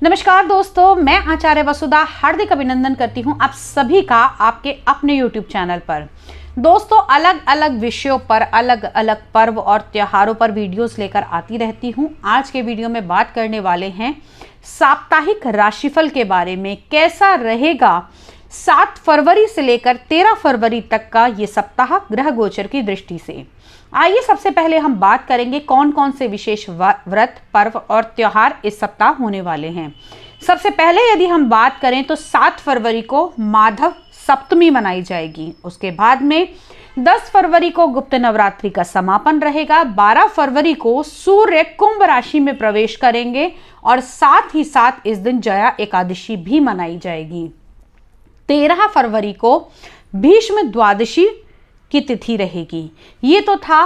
नमस्कार दोस्तों, मैं आचार्य वसुधा हार्दिक अभिनंदन करती हूं आप सभी का आपके अपने YouTube चैनल पर। दोस्तों, अलग अलग विषयों पर अलग अलग पर्व और त्योहारों पर वीडियोस लेकर आती रहती हूं। आज के वीडियो में बात करने वाले हैं साप्ताहिक राशिफल के बारे में। कैसा रहेगा 7 फरवरी से लेकर 13 फरवरी तक का ये सप्ताह ग्रह गोचर की दृष्टि से। आइए सबसे पहले हम बात करेंगे कौन कौन से विशेष व्रत, पर्व और त्योहार इस सप्ताह होने वाले हैं। सबसे पहले यदि हम बात करें तो 7 फरवरी को माधव सप्तमी मनाई जाएगी। उसके बाद में 10 फरवरी को गुप्त नवरात्रि का समापन रहेगा। 12 फरवरी को सूर्य कुंभ राशि में प्रवेश करेंगे और साथ ही साथ इस दिन जया एकादशी भी मनाई जाएगी। 13 फरवरी को भीष्म द्वादशी की तिथि रहेगी। ये तो था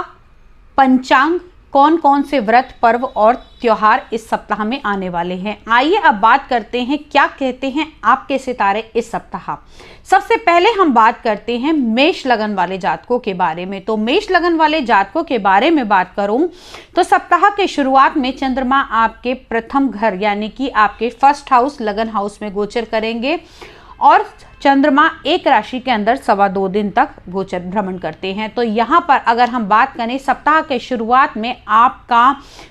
पंचांग, कौन कौन से व्रत, पर्व और त्योहार इस सप्ताह में आने वाले हैं। आइए अब बात करते हैं क्या कहते हैं आपके सितारे इस सप्ताह। सबसे पहले हम बात करते हैं मेष लगन वाले जातकों के बारे में। तो मेष लगन वाले जातकों के बारे में बात करूं तो सप्ताह के शुरुआत में चंद्रमा आपके प्रथम घर यानी कि आपके फर्स्ट हाउस लगन हाउस में गोचर करेंगे और चंद्रमा एक राशि के अंदर 2.25 दिन तक गोचर भ्रमण करते हैं। तो यहाँ पर अगर हम बात करें सप्ताह के शुरुआत में आपका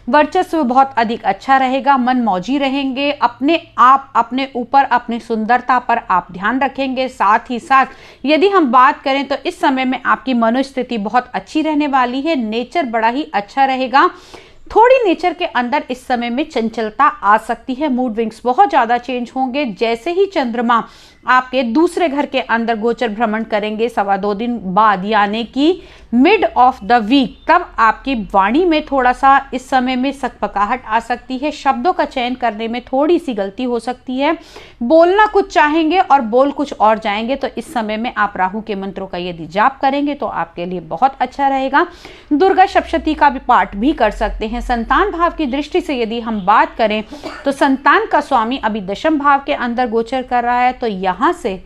वर्चस्व बहुत अधिक अच्छा रहेगा, मन मौजी रहेंगे, अपने आप अपने ऊपर अपनी सुंदरता पर आप ध्यान रखेंगे। साथ ही साथ यदि हम बात करें तो इस समय में आपकी मनोस्थिति बहुत अच्छी रहने वाली है, नेचर बड़ा ही अच्छा रहेगा। थोड़ी नेचर के अंदर इस समय में चंचलता आ सकती है, मूड विंग्स बहुत ज़्यादा चेंज होंगे। जैसे ही चंद्रमा आपके दूसरे घर के अंदर गोचर भ्रमण करेंगे 2.25 दिन बाद यानी कि मिड ऑफ द वीक, तब आपकी वाणी में थोड़ा सा इस समय में सकपकाहट आ सकती है। शब्दों का चयन करने में थोड़ी सी गलती हो सकती है। बोलना कुछ चाहेंगे और बोल कुछ और जाएंगे। तो इस समय में आप राहु के मंत्रों का यदि जाप करेंगे तो आपके लिए बहुत अच्छा रहेगा। दुर्गा सप्तशती का भी पाठ भी कर सकते हैं। संतान भाव की दृष्टि से यदि हम बात करें तो संतान का स्वामी अभी दशम भाव के अंदर गोचर कर रहा है। तो यहाँ से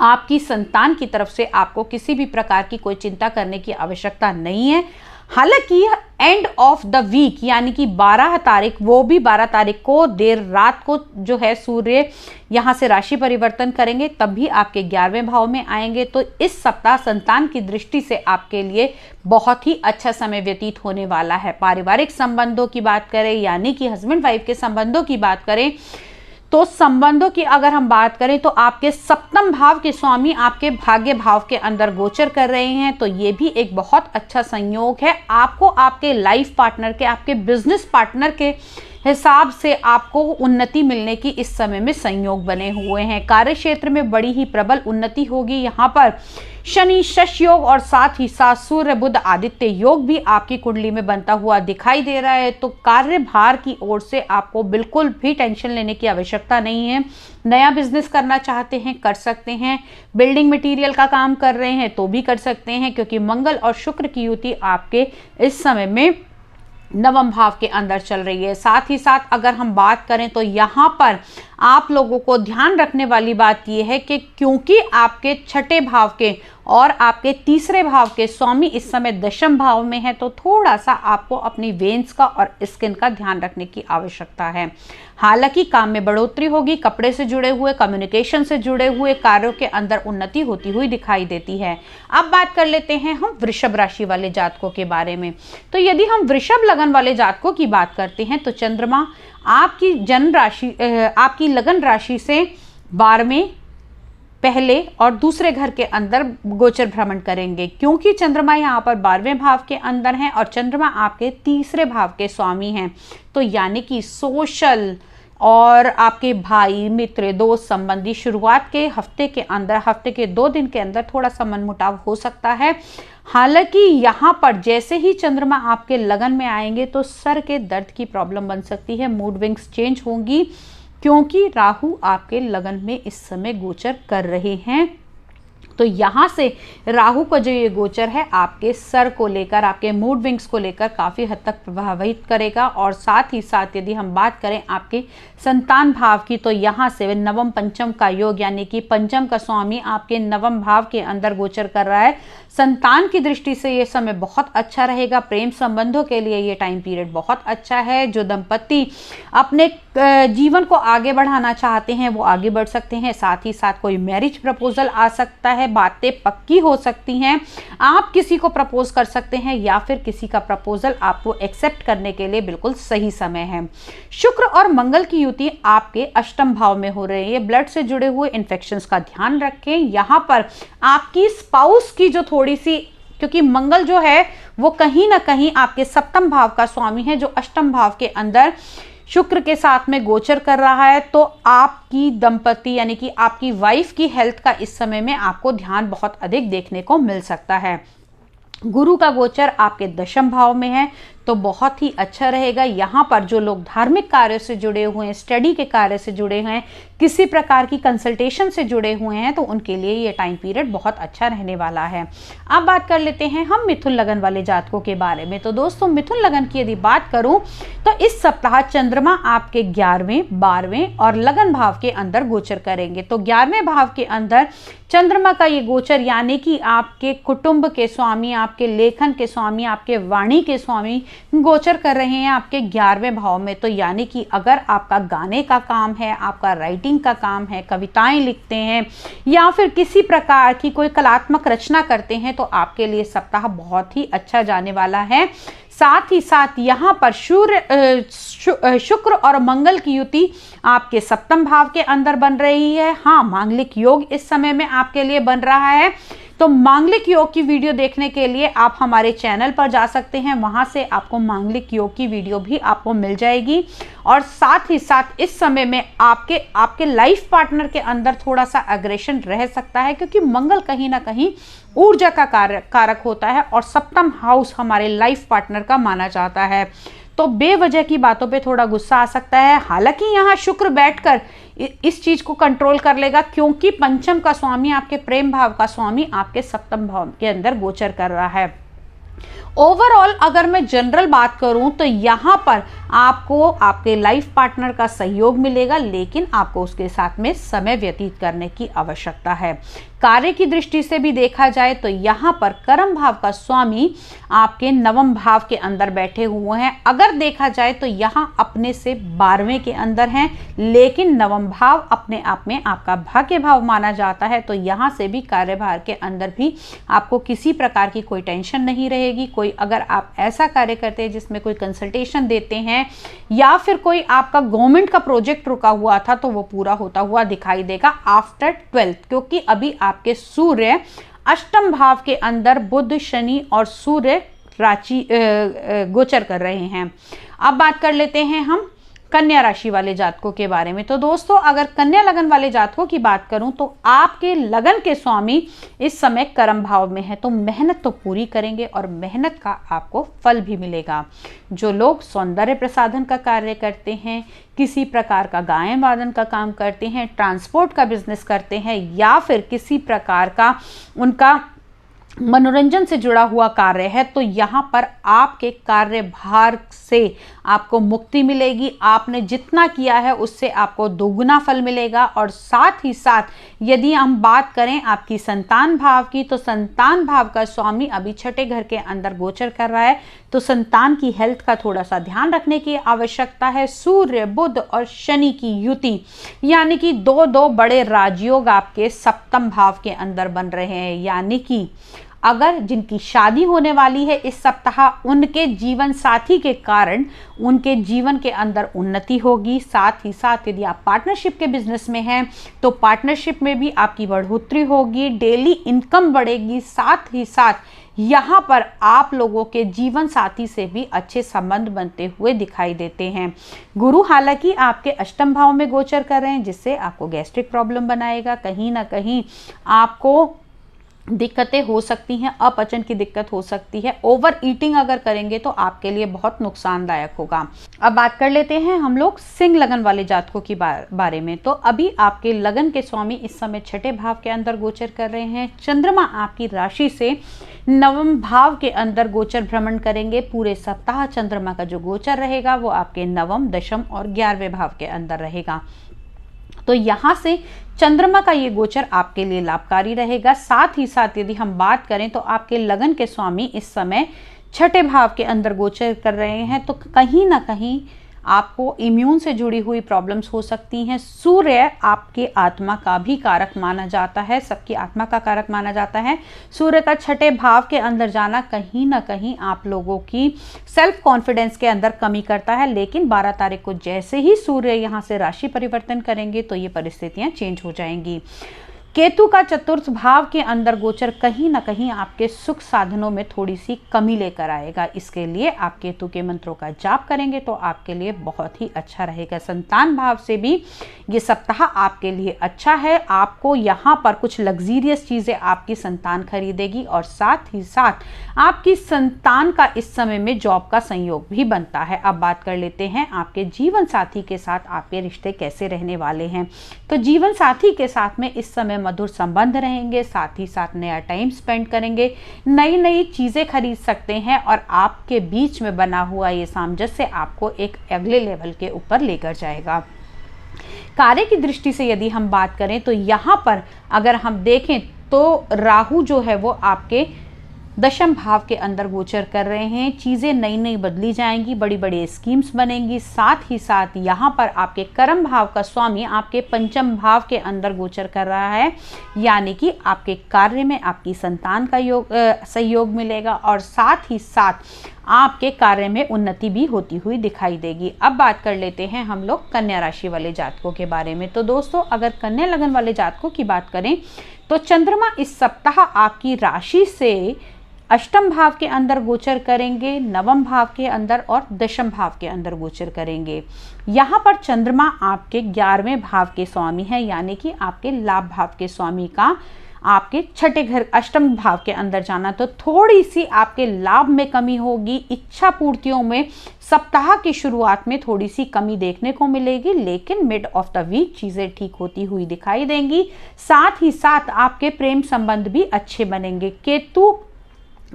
आपकी संतान की तरफ से आपको किसी भी प्रकार की कोई चिंता करने की आवश्यकता नहीं है। हालांकि यह एंड ऑफ द वीक यानी कि 12 तारीख, वो भी 12 तारीख को देर रात को जो है सूर्य यहाँ से राशि परिवर्तन करेंगे, तब भी आपके 11वें भाव में आएंगे। तो इस सप्ताह संतान की दृष्टि से आपके लिए बहुत ही अच्छा समय व्यतीत होने वाला है। पारिवारिक संबंधों की बात करें यानी कि हस्बैंड वाइफ के संबंधों की बात करें तो संबंधों की अगर हम बात करें तो आपके सप्तम भाव के स्वामी आपके भाग्य भाव के अंदर गोचर कर रहे हैं। तो ये भी एक बहुत अच्छा संयोग है। आपको आपके लाइफ पार्टनर के, आपके बिजनेस पार्टनर के हिसाब से आपको उन्नति मिलने की इस समय में संयोग बने हुए हैं। कार्य क्षेत्र में बड़ी ही प्रबल उन्नति होगी। यहाँ पर शनि शश योग और साथ ही साथ सूर्य बुध आदित्य योग भी आपकी कुंडली में बनता हुआ दिखाई दे रहा है। तो कार्यभार की ओर से आपको बिल्कुल भी टेंशन लेने की आवश्यकता नहीं है। नया बिजनेस करना चाहते हैं कर सकते हैं, बिल्डिंग मटेरियल का काम कर रहे हैं तो भी कर सकते हैं, क्योंकि मंगल और शुक्र की युति आपके इस समय में नवम भाव के अंदर चल रही है। साथ ही साथ अगर हम बात करें तो यहाँ पर आप लोगों को ध्यान रखने वाली बात यह है कि क्योंकि आपके छठे भाव के और आपके तीसरे भाव के स्वामी इस समय दशम भाव में है, तो थोड़ा सा आपको अपनी वेन्स का और स्किन का ध्यान रखने की आवश्यकता है। हालांकि काम में बढ़ोतरी होगी, कपड़े से जुड़े हुए, कम्युनिकेशन से जुड़े हुए कार्यों के अंदर उन्नति होती हुई दिखाई देती है। अब बात कर लेते हैं हम वृषभ राशि वाले जातकों के बारे में। तो यदि हम वृषभ लगन वाले जातकों की बात करते हैं तो चंद्रमा आपकी जन्म राशि, आपकी लगन राशि से 12वें, पहले और दूसरे घर के अंदर गोचर भ्रमण करेंगे। क्योंकि चंद्रमा यहाँ पर 12वें भाव के अंदर हैं और चंद्रमा आपके तीसरे भाव के स्वामी हैं, तो यानी कि सोशल और आपके भाई, मित्र, दोस्त, संबंधी शुरुआत के हफ्ते के अंदर, हफ्ते के 2 दिन के अंदर थोड़ा सा मनमुटाव हो सकता है। हालांकि यहाँ पर जैसे ही चंद्रमा आपके लगन में आएंगे तो सर के दर्द की प्रॉब्लम बन सकती है, मूड विंग्स चेंज होंगी, क्योंकि राहु आपके लगन में इस समय गोचर कर रहे हैं। तो यहाँ से राहु का जो ये गोचर है आपके सर को लेकर, आपके मूड विंग्स को लेकर काफ़ी हद तक प्रभावित करेगा। और साथ ही साथ यदि हम बात करें आपके संतान भाव की तो यहाँ से नवम पंचम का योग यानी कि पंचम का स्वामी आपके नवम भाव के अंदर गोचर कर रहा है। संतान की दृष्टि से ये समय बहुत अच्छा रहेगा। प्रेम संबंधों के लिए ये टाइम पीरियड बहुत अच्छा है। जो दंपति अपने जीवन को आगे बढ़ाना चाहते हैं वो आगे बढ़ सकते हैं। साथ ही साथ कोई मैरिज प्रपोजल आ सकता है, बातें पक्की हो सकती हैं, आप किसी को प्रपोज कर सकते हैं या फिर किसी का प्रपोजल आपको एक्सेप्ट करने के लिए बिल्कुल सही समय है। शुक्र और मंगल की युति आपके अष्टम भाव में हो रही है। ब्लड से जुड़े हुए इन्फेक्शंस का ध्यान रखें। यहाँ पर आपकी स्पाउस की जो थोड़ी सी, क्योंकि मंगल जो है वो कहीं ना कहीं आपके सप्तम भाव का स्वामी है जो अष्टम भाव के अंदर शुक्र के साथ में गोचर कर रहा है, तो आपकी दंपति यानी कि आपकी वाइफ की हेल्थ का इस समय में आपको ध्यान बहुत अधिक देखने को मिल सकता है। गुरु का गोचर आपके दशम भाव में है तो बहुत ही अच्छा रहेगा। यहाँ पर जो लोग धार्मिक कार्य से जुड़े हुए हैं, स्टडी के कार्य से जुड़े हैं, किसी प्रकार की कंसल्टेशन से जुड़े हुए हैं, तो उनके लिए ये टाइम पीरियड बहुत अच्छा रहने वाला है। अब बात कर लेते हैं हम मिथुन लगन वाले जातकों के बारे में। तो दोस्तों मिथुन लगन की यदि बात करूं तो इस सप्ताह चंद्रमा आपके 11वें, 12वें और लगन भाव के अंदर गोचर करेंगे। तो 11वें भाव के अंदर चंद्रमा का ये गोचर यानी कि आपके कुटुंब के स्वामी, आपके लेखन के स्वामी, आपके वाणी के स्वामी गोचर कर रहे हैं आपके 11वें भाव में। तो यानी कि अगर आपका गाने का काम है, आपका राइटिंग का काम है, कविताएं लिखते हैं या फिर किसी प्रकार की कोई कलात्मक रचना करते हैं तो आपके लिए सप्ताह बहुत ही अच्छा जाने वाला है। साथ ही साथ यहाँ पर शुक्र और मंगल की युति आपके सप्तम भाव के अंदर बन रही है। हाँ, मांगलिक योग इस समय में आपके लिए बन रहा है। तो मांगलिक योग की वीडियो देखने के लिए आप हमारे चैनल पर जा सकते हैं, वहां से आपको मांगलिक योग की वीडियो भी आपको मिल जाएगी। और साथ ही साथ इस समय में आपके लाइफ पार्टनर के अंदर थोड़ा सा अग्रेशन रह सकता है, क्योंकि मंगल कहीं ना कहीं ऊर्जा का कारक होता है और सप्तम हाउस हमारे लाइफ पार्टनर का माना जाता है। तो बेवजह की बातों पे थोड़ा गुस्सा आ सकता है। हालांकि यहाँ शुक्र बैठकर इस चीज को कंट्रोल कर लेगा, क्योंकि पंचम का स्वामी, आपके प्रेम भाव का स्वामी आपके सप्तम भाव के अंदर गोचर कर रहा है। ओवरऑल अगर मैं जनरल बात करूं तो यहाँ पर आपको आपके लाइफ पार्टनर का सहयोग मिलेगा, लेकिन आपको उसके साथ में समय व्यतीत करने की आवश्यकता है। कार्य की दृष्टि से भी देखा जाए तो यहाँ पर कर्म भाव का स्वामी आपके नवम भाव के अंदर बैठे हुए हैं। अगर देखा जाए तो यहाँ अपने से 12वें के अंदर हैं, लेकिन नवम भाव अपने आप में आपका भाग्य भाव माना जाता है। तो यहाँ से भी कार्यभार के अंदर भी आपको किसी प्रकार की कोई टेंशन नहीं रहेगी। कोई अगर आप ऐसा कार्य करते हैं जिसमें कोई कंसल्टेशन देते हैं या फिर कोई आपका गवर्नमेंट का प्रोजेक्ट रुका हुआ था तो वो पूरा होता हुआ दिखाई देगा आफ्टर 12th, क्योंकि अभी आपके सूर्य अष्टम भाव के अंदर बुध, शनि और सूर्य राशि गोचर कर रहे हैं। अब बात कर लेते हैं हम कन्या राशि वाले जातकों के बारे में। तो दोस्तों अगर कन्या लगन वाले जातकों की बात करूं तो आपके लगन के स्वामी इस समय कर्म भाव में है, तो मेहनत तो पूरी करेंगे और मेहनत का आपको फल भी मिलेगा। जो लोग सौंदर्य प्रसाधन का कार्य करते हैं, किसी प्रकार का गायन वादन का काम करते हैं, ट्रांसपोर्ट का बिजनेस करते हैं या फिर किसी प्रकार का उनका मनोरंजन से जुड़ा हुआ कार्य है, तो यहाँ पर आपके कार्यभार से आपको मुक्ति मिलेगी। आपने जितना किया है उससे आपको दोगुना फल मिलेगा। और साथ ही साथ यदि हम बात करें आपकी संतान भाव की, तो संतान भाव का स्वामी अभी छठे घर के अंदर गोचर कर रहा है, तो संतान की हेल्थ का थोड़ा सा ध्यान रखने की आवश्यकता है। सूर्य, बुध और शनि की युति यानी कि दो बड़े राजयोग आपके सप्तम भाव के अंदर बन रहे हैं, यानी कि अगर जिनकी शादी होने वाली है इस सप्ताह, उनके जीवन साथी के कारण उनके जीवन के अंदर उन्नति होगी। साथ ही साथ यदि आप पार्टनरशिप के बिजनेस में हैं तो पार्टनरशिप में भी आपकी बढ़ोतरी होगी, डेली इनकम बढ़ेगी। साथ ही साथ यहाँ पर आप लोगों के जीवन साथी से भी अच्छे संबंध बनते हुए दिखाई देते हैं। गुरु हालांकि आपके अष्टम भाव में गोचर कर रहे हैं, जिससे आपको गैस्ट्रिक प्रॉब्लम बनाएगा। कहीं ना कहीं आपको दिक्कतें हो सकती हैं, अपचन की दिक्कत हो सकती है। ओवर ईटिंग अगर करेंगे तो आपके लिए बहुत नुकसानदायक होगा। अब बात कर लेते हैं हम लोग सिंह लगन वाले जातकों की बारे में। तो अभी आपके लगन के स्वामी इस समय छठे भाव के अंदर गोचर कर रहे हैं। चंद्रमा आपकी राशि से नवम भाव के अंदर गोचर भ्रमण करेंगे। पूरे सप्ताह चंद्रमा का जो गोचर रहेगा वो आपके नवम, दशम और 11वें भाव के अंदर रहेगा। तो यहाँ से चंद्रमा का ये गोचर आपके लिए लाभकारी रहेगा। साथ ही साथ यदि हम बात करें तो आपके लगन के स्वामी इस समय छठे भाव के अंदर गोचर कर रहे हैं, तो कहीं ना कहीं आपको इम्यून से जुड़ी हुई प्रॉब्लम्स हो सकती हैं। सूर्य आपके आत्मा का भी कारक माना जाता है, सबकी आत्मा का कारक माना जाता है। सूर्य का छठे भाव के अंदर जाना कहीं ना कहीं आप लोगों की सेल्फ कॉन्फिडेंस के अंदर कमी करता है, लेकिन 12 तारीख को जैसे ही सूर्य यहाँ से राशि परिवर्तन करेंगे तो ये परिस्थितियां चेंज हो जाएंगी। केतु का चतुर्थ भाव के अंदर गोचर कहीं ना कहीं आपके सुख साधनों में थोड़ी सी कमी लेकर आएगा। इसके लिए आप केतु के मंत्रों का जाप करेंगे तो आपके लिए बहुत ही अच्छा रहेगा। संतान भाव से भी ये सप्ताह आपके लिए अच्छा है। आपको यहाँ पर कुछ लग्जीरियस चीज़ें आपकी संतान खरीदेगी और साथ ही साथ आपकी संतान का इस समय में जॉब का संयोग भी बनता है। अब बात कर लेते हैं आपके जीवन साथी के साथ आपके रिश्ते कैसे रहने वाले हैं। तो जीवन साथी के साथ में इस समय मधुर संबंध रहेंगे, साथ ही साथ नया टाइम स्पेंड करेंगे, नई नई चीज़ें खरीद सकते हैं और आपके बीच में बना हुआ ये सामंजस्य आपको एक अगले लेवल के ऊपर लेकर जाएगा। कार्य की दृष्टि से यदि हम बात करें तो यहाँ पर अगर हम देखें तो राहु जो है वो आपके दशम भाव के अंदर गोचर कर रहे हैं। चीज़ें नई नई बदली जाएंगी, बड़ी बड़ी स्कीम्स बनेंगी। साथ ही साथ यहाँ पर आपके कर्म भाव का स्वामी आपके पंचम भाव के अंदर गोचर कर रहा है, यानी कि आपके कार्य में आपकी संतान का सहयोग मिलेगा और साथ ही साथ आपके कार्य में उन्नति भी होती हुई दिखाई देगी। अब बात कर लेते हैं हम लोग कन्या राशि वाले जातकों के बारे में। तो दोस्तों, अगर कन्या लगन वाले जातकों की बात करें तो चंद्रमा इस सप्ताह आपकी राशि से अष्टम भाव के अंदर गोचर करेंगे, नवम भाव के अंदर और दशम भाव के अंदर गोचर करेंगे। यहाँ पर चंद्रमा आपके 11वें भाव के स्वामी है, यानी कि आपके लाभ भाव के स्वामी का आपके छठे घर अष्टम भाव के अंदर जाना, तो थोड़ी सी आपके लाभ में कमी होगी। इच्छा पूर्तियों में सप्ताह की शुरुआत में थोड़ी सी कमी देखने को मिलेगी, लेकिन मिड ऑफ द वीक चीज़ें ठीक होती हुई दिखाई देंगी। साथ ही साथ आपके प्रेम संबंध भी अच्छे बनेंगे। केतु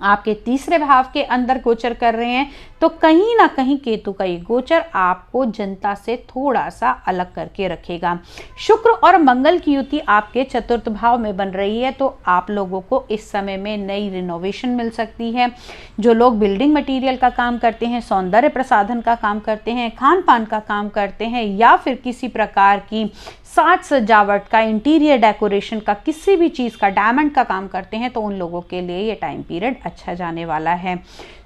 आपके तीसरे भाव के अंदर गोचर कर रहे हैं, तो कहीं ना कहीं केतु का ये गोचर आपको जनता से थोड़ा सा अलग करके रखेगा। शुक्र और मंगल की युति आपके चतुर्थ भाव में बन रही है, तो आप लोगों को इस समय में नई रिनोवेशन मिल सकती है। जो लोग बिल्डिंग मटेरियल का काम करते हैं, सौंदर्य प्रसाधन का काम करते हैं, खान पान का काम करते हैं, या फिर किसी प्रकार की साज सजावट का, इंटीरियर डेकोरेशन का, किसी भी चीज़ का, डायमंड का काम करते हैं, तो उन लोगों के लिए ये टाइम पीरियड अच्छा जाने वाला है।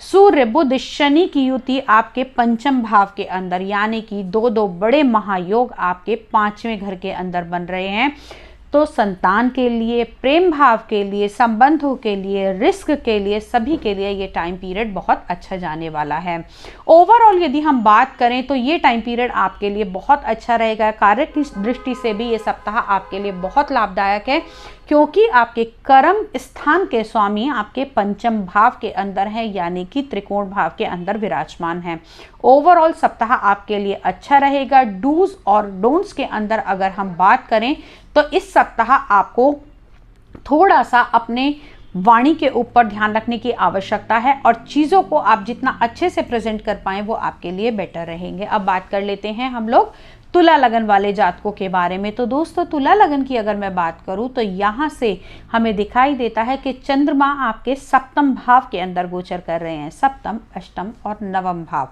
सूर्य बुध शनि की युति आपके पंचम भाव के अंदर, यानी कि दो बड़े महायोग आपके 5वें घर के अंदर बन रहे हैं। तो संतान के लिए, प्रेम भाव के लिए, संबंधों के लिए, रिस्क के लिए, सभी के लिए ये टाइम पीरियड बहुत अच्छा जाने वाला है। ओवरऑल यदि हम बात करें तो ये टाइम पीरियड आपके लिए बहुत अच्छा रहेगा। कार्य की दृष्टि से भी ये सप्ताह आपके लिए बहुत लाभदायक है, क्योंकि आपके कर्म स्थान के स्वामी आपके पंचम भाव के अंदर है, यानी कि त्रिकोण भाव के अंदर विराजमान है। ओवरऑल सप्ताह आपके लिए अच्छा रहेगा। डूज और डोंट्स के अंदर अगर हम बात करें तो इस सप्ताह आपको थोड़ा सा अपने वाणी के ऊपर ध्यान रखने की आवश्यकता है और चीज़ों को आप जितना अच्छे से प्रेजेंट कर पाएं वो आपके लिए बेटर रहेंगे। अब बात कर लेते हैं हम लोग तुला लगन वाले जातकों के बारे में। तो दोस्तों, तुला लगन की अगर मैं बात करूं तो यहाँ से हमें दिखाई देता है कि चंद्रमा आपके सप्तम भाव के अंदर गोचर कर रहे हैं। सप्तम, अष्टम और नवम भाव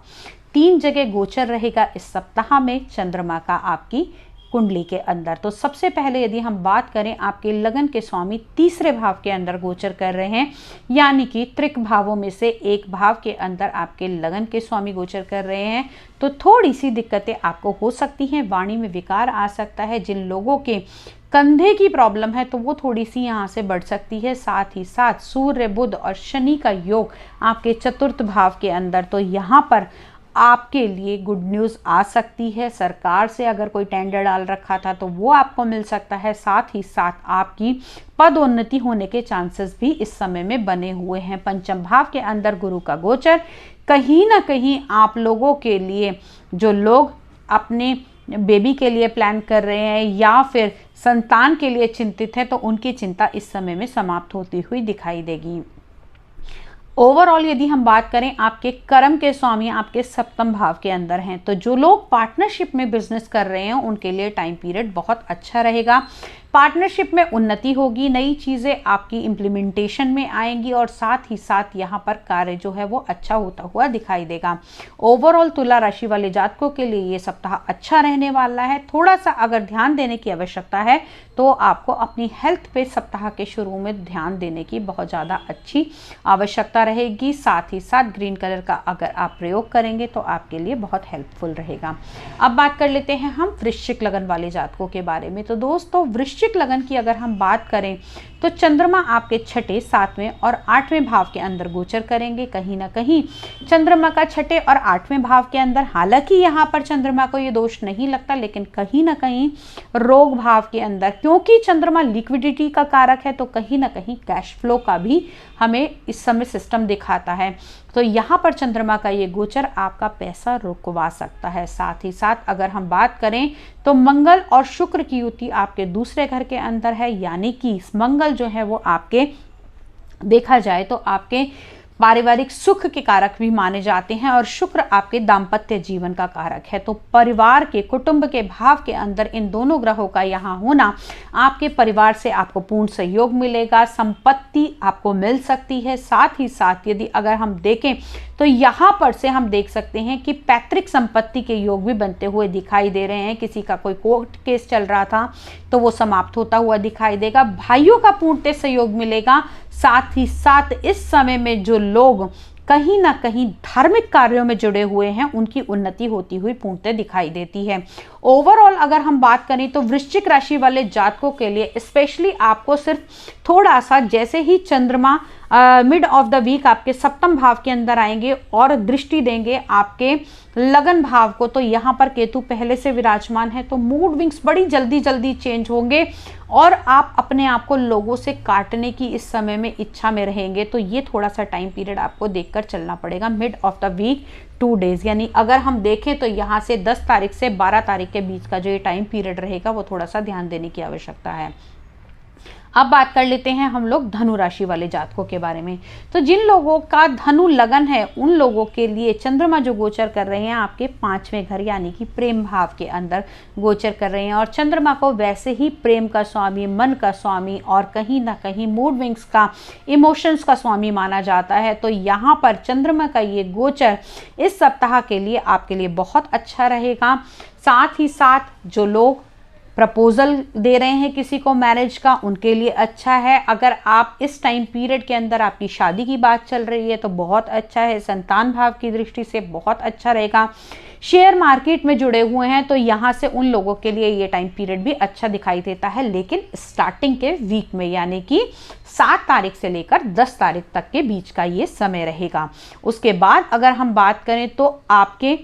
3 जगह गोचर रहेगा इस सप्ताह में चंद्रमा का आपकी कुंडली के अंदर। तो सबसे पहले यदि हम बात करें, आपके लगन के स्वामी तीसरे भाव के अंदर गोचर कर रहे हैं, यानी कि त्रिक भावों में से एक भाव के अंदर आपके लगन के स्वामी गोचर कर रहे हैं। तो थोड़ी सी दिक्कतें आपको हो सकती हैं, वाणी में विकार आ सकता है। जिन लोगों के कंधे की प्रॉब्लम है तो वो थोड़ी सी यहाँ से बढ़ सकती है। साथ ही साथ सूर्य बुध और शनि का योग आपके चतुर्थ भाव के अंदर, तो यहाँ पर आपके लिए गुड न्यूज़ आ सकती है। सरकार से अगर कोई टेंडर डाल रखा था तो वो आपको मिल सकता है। साथ ही साथ आपकी पदोन्नति होने के चांसेस भी इस समय में बने हुए हैं। पंचम भाव के अंदर गुरु का गोचर कहीं ना कहीं आप लोगों के लिए, जो लोग अपने बेबी के लिए प्लान कर रहे हैं या फिर संतान के लिए चिंतित है, तो उनकी चिंता इस समय में समाप्त होती हुई दिखाई देगी। ओवरऑल यदि हम बात करें, आपके कर्म के स्वामी आपके सप्तम भाव के अंदर हैं, तो जो लोग पार्टनरशिप में बिजनेस कर रहे हैं उनके लिए टाइम पीरियड बहुत अच्छा रहेगा। पार्टनरशिप में उन्नति होगी, नई चीज़ें आपकी इम्प्लीमेंटेशन में आएंगी और साथ ही साथ यहाँ पर कार्य जो है वो अच्छा होता हुआ दिखाई देगा। ओवरऑल तुला राशि वाले जातकों के लिए ये सप्ताह अच्छा रहने वाला है। थोड़ा सा अगर ध्यान देने की आवश्यकता है तो आपको अपनी हेल्थ पे सप्ताह के शुरू में ध्यान देने की बहुत ज़्यादा अच्छी आवश्यकता रहेगी। साथ ही साथ ग्रीन कलर का अगर आप प्रयोग करेंगे तो आपके लिए बहुत हेल्पफुल रहेगा। अब बात कर लेते हैं हम वृश्चिक लगन वाले जातकों के बारे में। तो दोस्तों, वृश्चिक लगन की अगर हम बात करें तो चंद्रमा आपके छठे, सातवें और आठवें भाव के अंदर गोचर करेंगे। कहीं ना कहीं चंद्रमा का छठे और आठवें भाव के अंदर, हालांकि यहाँ पर चंद्रमा को ये दोष नहीं लगता, लेकिन कहीं ना कहीं रोग भाव के अंदर, क्योंकि चंद्रमा लिक्विडिटी का कारक है, तो कहीं ना कहीं कैश फ्लो का भी हमें इस समय सिस्टम दिखाता है। तो यहाँ पर चंद्रमा का ये गोचर आपका पैसा रुकवा सकता है। साथ ही साथ अगर हम बात करें तो मंगल और शुक्र की युति आपके दूसरे घर के अंदर है, यानी कि मंगल जो है वो आपके, देखा जाए तो आपके पारिवारिक सुख के कारक भी माने जाते हैं और शुक्र आपके दाम्पत्य जीवन का कारक है। तो परिवार के, कुटुंब के भाव के अंदर इन दोनों ग्रहों का यहाँ होना, आपके परिवार से आपको पूर्ण सहयोग मिलेगा, संपत्ति आपको मिल सकती है। साथ ही साथ यदि अगर हम देखें तो यहाँ पर से हम देख सकते हैं कि पैतृक संपत्ति के योग भी बनते हुए दिखाई दे रहे हैं। किसी का कोई कोर्ट केस चल रहा था तो वो समाप्त होता हुआ दिखाई देगा। भाइयों का पूर्णतः सहयोग मिलेगा। साथ ही साथ इस समय में जो लोग कहीं ना कहीं धार्मिक कार्यों में जुड़े हुए हैं, उनकी उन्नति होती हुई पूर्णतः दिखाई देती है। ओवरऑल अगर हम बात करें तो वृश्चिक राशि वाले जातकों के लिए स्पेशली आपको सिर्फ थोड़ा सा, जैसे ही चंद्रमा मिड ऑफ द वीक आपके सप्तम भाव के अंदर आएंगे और दृष्टि देंगे आपके लगन भाव को, तो यहाँ पर केतु पहले से विराजमान है, तो मूड विंग्स बड़ी जल्दी जल्दी चेंज होंगे और आप अपने आप को लोगों से काटने की इस समय में इच्छा में रहेंगे। तो ये थोड़ा सा टाइम पीरियड आपको देखकर चलना पड़ेगा। Mid of the week 2 days, यानी अगर हम देखें तो यहाँ से 10 तारीख से 12 तारीख के बीच का जो ये टाइम पीरियड रहेगा वो थोड़ा सा ध्यान देने की आवश्यकता है। अब बात कर लेते हैं हम लोग धनु राशि वाले जातकों के बारे में। तो जिन लोगों का धनु लगन है उन लोगों के लिए चंद्रमा जो गोचर कर रहे हैं आपके 5वें घर यानी कि प्रेम भाव के अंदर गोचर कर रहे हैं, और चंद्रमा को वैसे ही प्रेम का स्वामी, मन का स्वामी और कहीं ना कहीं मूड विंग्स का, इमोशंस का स्वामी माना जाता है। तो यहाँ पर चंद्रमा का ये गोचर इस सप्ताह के लिए आपके लिए बहुत अच्छा रहेगा। साथ ही साथ जो लोग प्रपोजल दे रहे हैं किसी को मैरिज का, उनके लिए अच्छा है। अगर आप इस टाइम पीरियड के अंदर आपकी शादी की बात चल रही है तो बहुत अच्छा है। संतान भाव की दृष्टि से बहुत अच्छा रहेगा। शेयर मार्केट में जुड़े हुए हैं तो यहाँ से उन लोगों के लिए ये टाइम पीरियड भी अच्छा दिखाई देता है, लेकिन स्टार्टिंग के वीक में यानी कि 7 तारीख से लेकर 10 तारीख तक के बीच का ये समय रहेगा। उसके बाद अगर हम बात करें तो आपके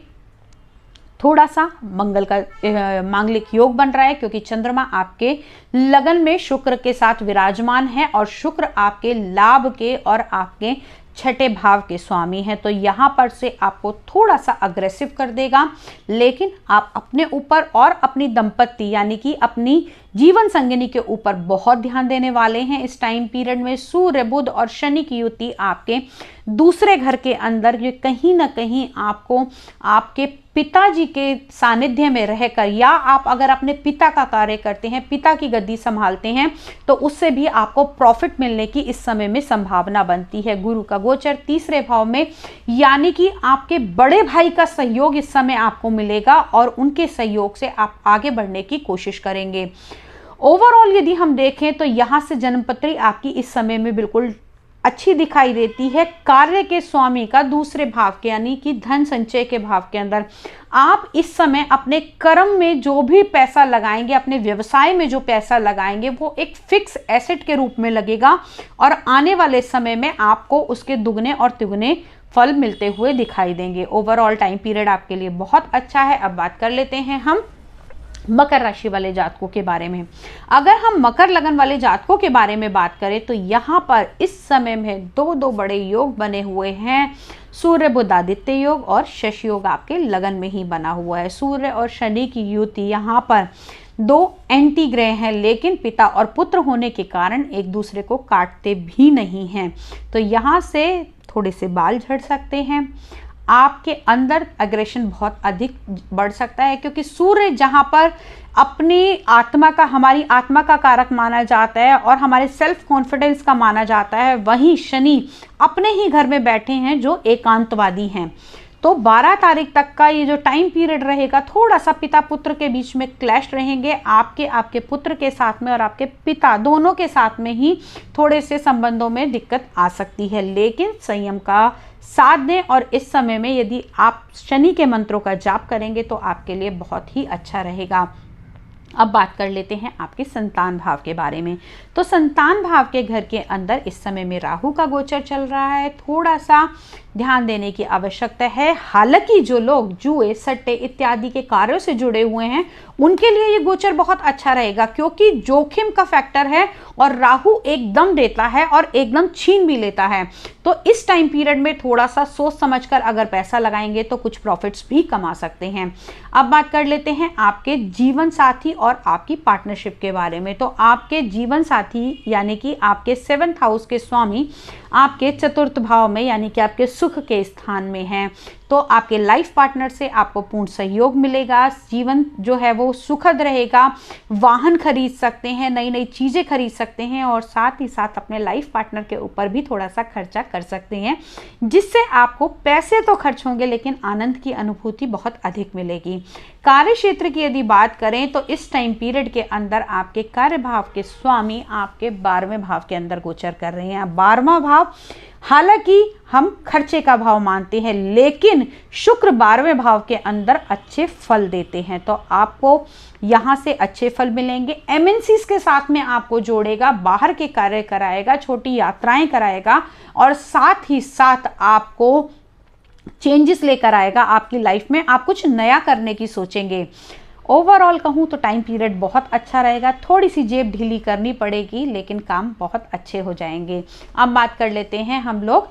थोड़ा सा मंगल का मांगलिक योग बन रहा है, क्योंकि चंद्रमा आपके लगन में शुक्र के साथ विराजमान है और शुक्र आपके लाभ के और आपके छठे भाव के स्वामी हैं। तो यहाँ पर से आपको थोड़ा सा अग्रेसिव कर देगा, लेकिन आप अपने ऊपर और अपनी दंपत्ति यानी कि अपनी जीवन संगिनी के ऊपर बहुत ध्यान देने वाले हैं। इस टाइम पीरियड में सूर्य, बुध और शनि की युति आपके दूसरे घर के अंदर, ये कहीं ना कहीं आपको आपके पिताजी के सानिध्य में रहकर, या आप अगर अपने पिता का कार्य करते हैं, पिता की गद्दी संभालते हैं, तो उससे भी आपको प्रॉफिट मिलने की इस समय में संभावना बनती है। गुरु का गोचर तीसरे भाव में, यानी कि आपके बड़े भाई का सहयोग इस समय आपको मिलेगा और उनके सहयोग से आप आगे बढ़ने की कोशिश करेंगे। ओवरऑल यदि हम देखें तो यहाँ से जन्मपत्री आपकी इस समय में बिल्कुल अच्छी दिखाई देती है। कार्य के स्वामी का दूसरे भाव के यानी कि धन संचय के भाव के अंदर आप इस समय अपने कर्म में जो भी पैसा लगाएंगे, अपने व्यवसाय में जो पैसा लगाएंगे, वो एक फिक्स एसेट के रूप में लगेगा और आने वाले समय में आपको उसके दुगने और तिगुने फल मिलते हुए दिखाई देंगे। ओवरऑल टाइम पीरियड आपके लिए बहुत अच्छा है। अब बात कर लेते हैं हम मकर राशि वाले जातकों के बारे में। अगर हम मकर लगन वाले जातकों के बारे में बात करें तो यहाँ पर इस समय में दो बड़े योग बने हुए हैं। सूर्य बुध आदित्य योग और शशि योग आपके लगन में ही बना हुआ है। सूर्य और शनि की युति यहाँ पर 2 एंटी ग्रह हैं, लेकिन पिता और पुत्र होने के कारण एक दूसरे को काटते भी नहीं हैं। तो यहाँ से थोड़े से बाल झड़ सकते हैं। आपके अंदर एग्रेशन बहुत अधिक बढ़ सकता है, क्योंकि सूर्य जहां पर अपनी आत्मा का, हमारी आत्मा का कारक माना जाता है और हमारे सेल्फ कॉन्फिडेंस का माना जाता है, वहीं शनि अपने ही घर में बैठे हैं जो एकांतवादी हैं। तो 12 तारीख तक का ये जो टाइम पीरियड रहेगा, थोड़ा सा पिता पुत्र के बीच में क्लैश रहेंगे, आपके पुत्र के साथ में और आपके पिता दोनों के साथ में ही थोड़े से संबंधों में दिक्कत आ सकती है। लेकिन संयम का साथ दें और इस समय में यदि आप शनि के मंत्रों का जाप करेंगे तो आपके लिए बहुत ही अच्छा रहेगा। अब बात कर लेते हैं आपके संतान भाव के बारे में। तो संतान भाव के घर के अंदर इस समय में राहु का गोचर चल रहा है, थोड़ा सा ध्यान देने की आवश्यकता है। हालांकि जो लोग जुए, सट्टे इत्यादि के कार्यों से जुड़े हुए हैं उनके लिए ये गोचर बहुत अच्छा रहेगा, क्योंकि जोखिम का फैक्टर है और राहु एकदम देता है और एकदम छीन भी लेता है। तो इस टाइम पीरियड में थोड़ा सा सोच समझकर अगर पैसा लगाएंगे तो कुछ प्रॉफिट्स भी कमा सकते हैं। अब बात कर लेते हैं आपके जीवन साथी और आपकी पार्टनरशिप के बारे में। तो आपके जीवन साथी यानी कि आपके 7th हाउस के स्वामी आपके चतुर्थ भाव में यानी कि आपके सुख के स्थान में हैं। तो आपके लाइफ पार्टनर से आपको पूर्ण सहयोग मिलेगा, जीवन जो है वो सुखद रहेगा, वाहन खरीद सकते हैं, नई नई चीज़ें खरीद सकते हैं और साथ ही साथ अपने लाइफ पार्टनर के ऊपर भी थोड़ा सा खर्चा कर सकते हैं, जिससे आपको पैसे तो खर्च होंगे लेकिन आनंद की अनुभूति बहुत अधिक मिलेगी। कार्य क्षेत्र की यदि बात करें तो इस टाइम पीरियड के अंदर आपके कार्य भाव के स्वामी आपके 12वें भाव के अंदर गोचर कर रहे हैं। 12वां भाव हालांकि हम खर्चे का भाव मानते हैं, लेकिन शुक्र 12वें भाव के अंदर अच्छे फल देते हैं, तो आपको यहां से अच्छे फल मिलेंगे। एमएनसीज के साथ में आपको जोड़ेगा, बाहर के कार्य कराएगा, छोटी यात्राएं कराएगा और साथ ही साथ आपको चेंजेस लेकर आएगा आपकी लाइफ में। आप कुछ नया करने की सोचेंगे। ओवरऑल कहूँ तो टाइम पीरियड बहुत अच्छा रहेगा, थोड़ी सी जेब ढीली करनी पड़ेगी लेकिन काम बहुत अच्छे हो जाएंगे। अब बात कर लेते हैं हम लोग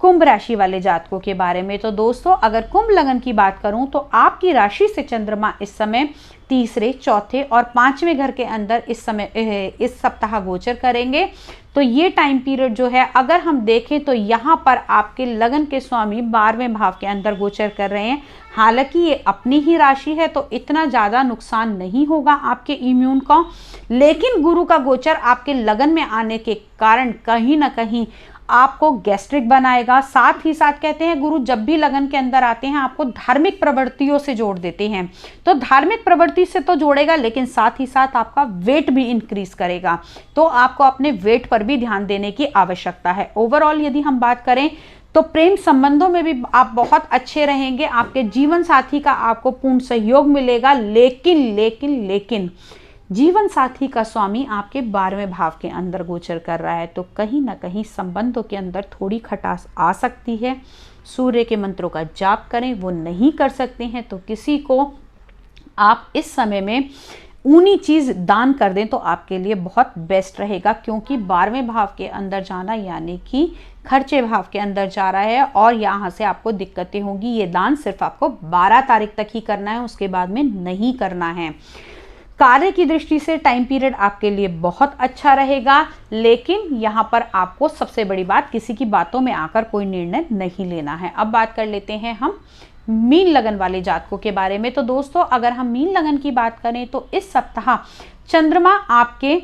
कुंभ राशि वाले जातकों के बारे में। तो दोस्तों अगर कुंभ लगन की बात करूं तो आपकी राशि से चंद्रमा इस समय तीसरे, चौथे और 5वें घर के अंदर इस सप्ताह गोचर करेंगे। तो ये टाइम पीरियड जो है अगर हम देखें तो यहाँ पर आपके लगन के स्वामी 12वें भाव के अंदर गोचर कर रहे हैं। हालांकि ये अपनी ही राशि है तो इतना ज़्यादा नुकसान नहीं होगा आपके इम्यून का, लेकिन गुरु का गोचर आपके लगन में आने के कारण कहीं ना कहीं आपको गैस्ट्रिक बनाएगा। साथ ही साथ कहते हैं गुरु जब भी लगन के अंदर आते हैं आपको धार्मिक प्रवृत्तियों से जोड़ देते हैं, तो धार्मिक प्रवृत्ति से तो जोड़ेगा लेकिन साथ ही साथ आपका वेट भी इंक्रीज करेगा, तो आपको अपने वेट पर भी ध्यान देने की आवश्यकता है। ओवरऑल यदि हम बात करें तो प्रेम संबंधों में भी आप बहुत अच्छे रहेंगे, आपके जीवन साथी का आपको पूर्ण सहयोग मिलेगा, लेकिन जीवन साथी का स्वामी आपके 12वें भाव के अंदर गोचर कर रहा है, तो कहीं ना कहीं संबंधों के अंदर थोड़ी खटास आ सकती है। सूर्य के मंत्रों का जाप करें, वो नहीं कर सकते हैं तो किसी को आप इस समय में ऊनी चीज़ दान कर दें तो आपके लिए बहुत बेस्ट रहेगा, क्योंकि 12वें भाव के अंदर जाना यानी कि खर्चे भाव के अंदर जा रहा है और यहाँ से आपको दिक्कतें होंगी। ये दान सिर्फ आपको 12 तारीख तक ही करना है, उसके बाद में नहीं करना है। कार्य की दृष्टि से टाइम पीरियड आपके लिए बहुत अच्छा रहेगा, लेकिन यहाँ पर आपको सबसे बड़ी बात किसी की बातों में आकर कोई निर्णय नहीं लेना है। अब बात कर लेते हैं हम मीन लगन वाले जातकों के बारे में। तो दोस्तों अगर हम मीन लगन की बात करें तो इस सप्ताह चंद्रमा आपके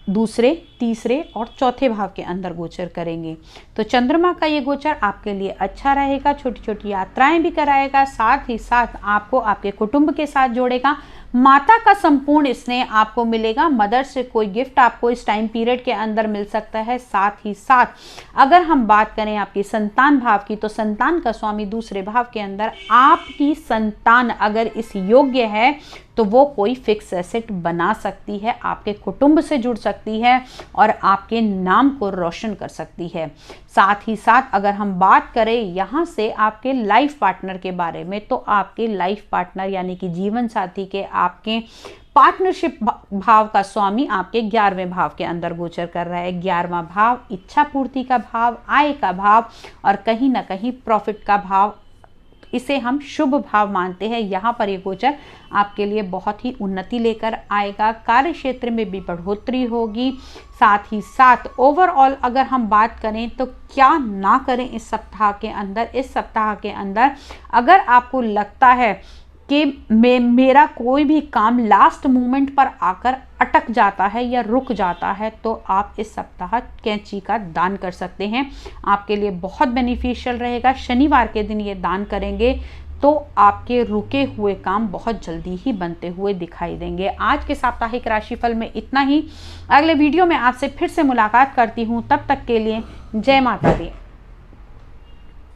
दूसरे, तीसरे और चौथे भाव के अंदर गोचर करेंगे। तो चंद्रमा का ये गोचर आपके लिए अच्छा रहेगा, छोटी छोटी यात्राएं भी कराएगा, साथ ही साथ आपको आपके कुटुंब के साथ जोड़ेगा। माता का संपूर्ण स्नेह आपको मिलेगा, मदर से कोई गिफ्ट आपको इस टाइम पीरियड के अंदर मिल सकता है। साथ ही साथ अगर हम बात करें आपकी संतान भाव की, तो संतान का स्वामी दूसरे भाव के अंदर, आपकी संतान अगर इस योग्य है तो वो कोई फिक्स एसेट बना सकती है, आपके कुटुंब से जुड़ सकती है और आपके नाम को रोशन कर सकती है। साथ ही साथ अगर हम बात करें यहाँ से आपके लाइफ पार्टनर के बारे में, तो आपके लाइफ पार्टनर यानी कि जीवन साथी के आपके पार्टनरशिप भाव का स्वामी आपके 11वें भाव के अंदर गोचर कर रहा है। 11वां भाव इच्छा पूर्ति का भाव, आय का भाव और कहीं ना कहीं प्रॉफिट का भाव इसे हम शुभ भाव मानते हैं। यहाँ पर ये गोचर आपके लिए बहुत ही उन्नति लेकर आएगा, कार्य क्षेत्र में भी बढ़ोतरी होगी। साथ ही साथ ओवरऑल अगर हम बात करें तो क्या ना करें इस सप्ताह के अंदर। इस सप्ताह के अंदर अगर आपको लगता है कि मेरा कोई भी काम लास्ट मोमेंट पर आकर अटक जाता है या रुक जाता है, तो आप इस सप्ताह कैंची का दान कर सकते हैं। आपके लिए बहुत बेनिफिशियल रहेगा। शनिवार के दिन ये दान करेंगे तो आपके रुके हुए काम बहुत जल्दी ही बनते हुए दिखाई देंगे। आज के साप्ताहिक राशिफल में इतना ही। अगले वीडियो में आपसे फिर से मुलाकात करती हूँ, तब तक के लिए जय माता दी।